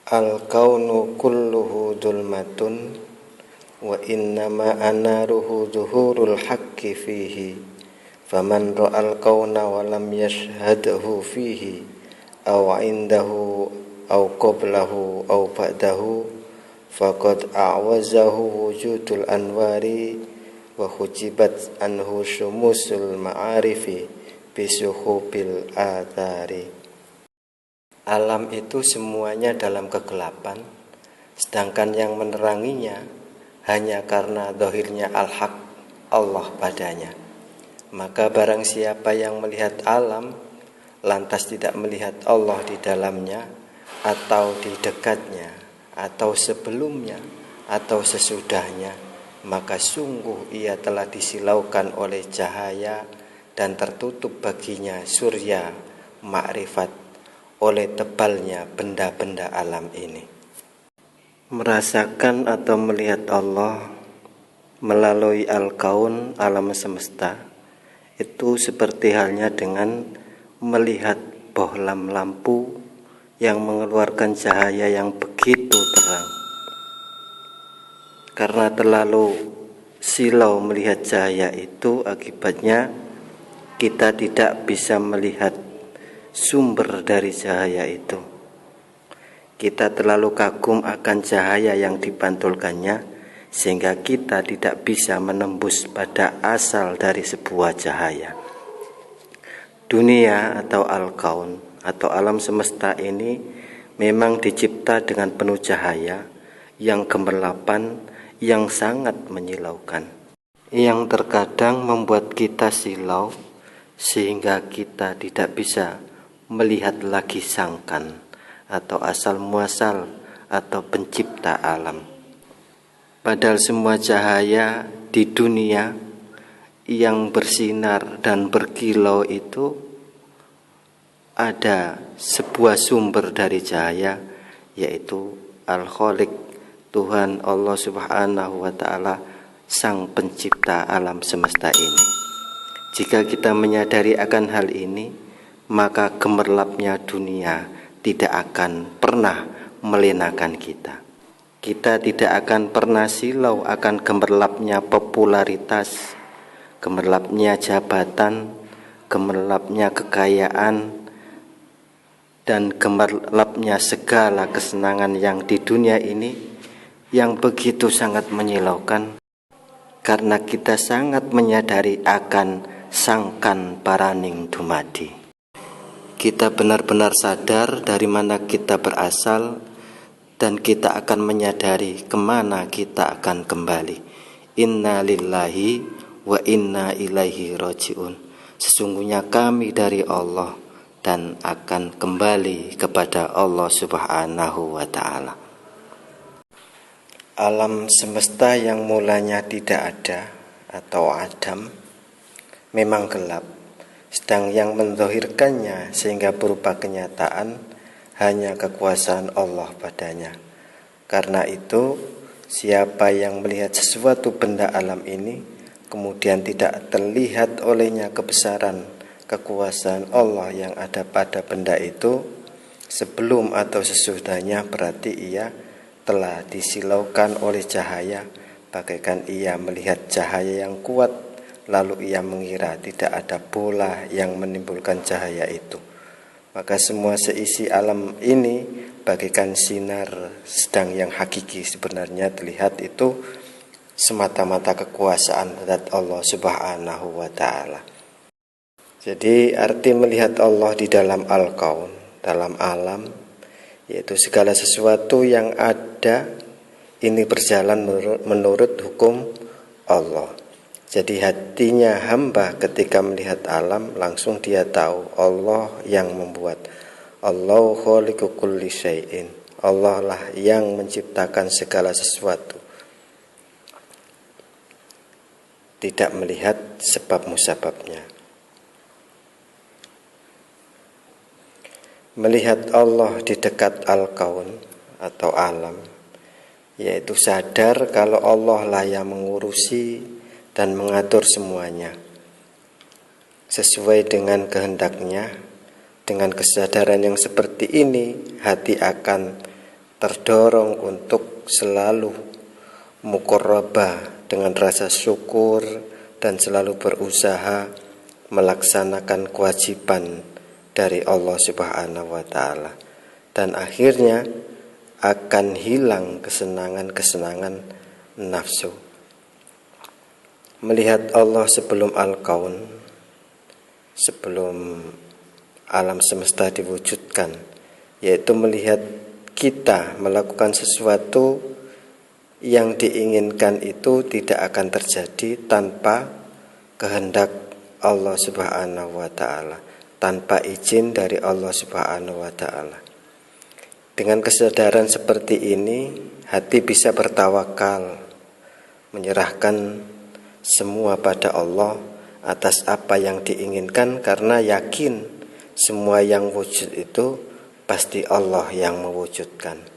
Al-kaunu kulluhu dhulmatun wa innama anaruhu zuhurul haqqi fihi faman ra'al kauna wa lam yashhadhu fihi aw indahu aw qablahu aw ba'dahu faqad a'wazahu wujudul anwari wa hujibat anhu syumusul ma'arifi bisuhubil athari. Alam itu semuanya dalam kegelapan, sedangkan yang meneranginya hanya karena zahirnya al-haq Allah padanya. Maka barang siapa yang melihat alam lantas tidak melihat Allah di dalamnya atau di dekatnya atau sebelumnya atau sesudahnya, maka sungguh ia telah disilaukan oleh cahaya dan tertutup baginya surya makrifat oleh tebalnya benda-benda alam ini. Merasakan atau melihat Allah melalui al-kaun, alam semesta, itu seperti halnya dengan melihat bohlam lampu yang mengeluarkan cahaya yang begitu terang. Karena terlalu silau melihat cahaya itu, akibatnya kita tidak bisa melihat sumber dari cahaya itu. Kita terlalu kagum akan cahaya yang dipantulkannya sehingga kita tidak bisa menembus pada asal dari sebuah cahaya. Dunia atau al-kaun atau alam semesta ini memang dicipta dengan penuh cahaya yang gemerlapan, yang sangat menyilaukan, yang terkadang membuat kita silau sehingga kita tidak bisa melihat lagi sangkan atau asal muasal atau pencipta alam. Padahal semua cahaya di dunia yang bersinar dan berkilau itu ada sebuah sumber dari cahaya, yaitu Al-Khaliq, Tuhan Allah Subhanahu wa ta'ala, sang pencipta alam semesta ini. Jika kita menyadari akan hal ini, maka gemerlapnya dunia tidak akan pernah melenakan kita. Kita tidak akan pernah silau akan gemerlapnya popularitas, gemerlapnya jabatan, gemerlapnya kekayaan, dan gemerlapnya segala kesenangan yang di dunia ini yang begitu sangat menyilaukan, karena kita sangat menyadari akan sangkan paraning dumadi. Kita benar-benar sadar dari mana kita berasal dan kita akan menyadari kemana kita akan kembali. Inna lillahi wa inna ilaihi raji'un. Sesungguhnya kami dari Allah dan akan kembali kepada Allah Subhanahu wa ta'ala. Alam semesta yang mulanya tidak ada atau adam memang gelap, sedang yang menzahirkannya sehingga berupa kenyataan hanya kekuasaan Allah padanya. Karena itu, siapa yang melihat sesuatu benda alam ini kemudian tidak terlihat olehnya kebesaran kekuasaan Allah yang ada pada benda itu sebelum atau sesudahnya, berarti ia telah disilaukan oleh cahaya, bagaikan ia melihat cahaya yang kuat lalu ia mengira tidak ada bola yang menimbulkan cahaya itu. Maka semua seisi alam ini bagaikan sinar, sedang yang hakiki sebenarnya terlihat itu semata-mata kekuasaan zat Allah Subhanahu wa ta'ala. Jadi arti melihat Allah di dalam al-kaun, dalam alam, yaitu segala sesuatu yang ada ini berjalan menurut hukum Allah. Jadi hatinya hamba ketika melihat alam langsung dia tahu Allah yang membuat. Allahu khaliqu kulli syai'in. Allah lah yang menciptakan segala sesuatu. Tidak melihat sebab musababnya. Melihat Allah di dekat al-kaun atau alam, yaitu sadar kalau Allah lah yang mengurusi dan mengatur semuanya sesuai dengan kehendaknya. Dengan kesadaran yang seperti ini, hati akan terdorong untuk selalu muqarrabah dengan rasa syukur dan selalu berusaha melaksanakan kewajiban dari Allah Subhanahu wa taala, dan akhirnya akan hilang kesenangan-kesenangan nafsu. Melihat Allah sebelum al-kaun, sebelum alam semesta diwujudkan, yaitu melihat kita melakukan sesuatu yang diinginkan itu tidak akan terjadi tanpa kehendak Allah Subhanahu wa taala, tanpa izin dari Allah Subhanahu wa taala. Dengan kesadaran seperti ini, hati bisa bertawakal, menyerahkan semua pada Allah atas apa yang diinginkan, karena yakin semua yang wujud itu pasti Allah yang mewujudkan.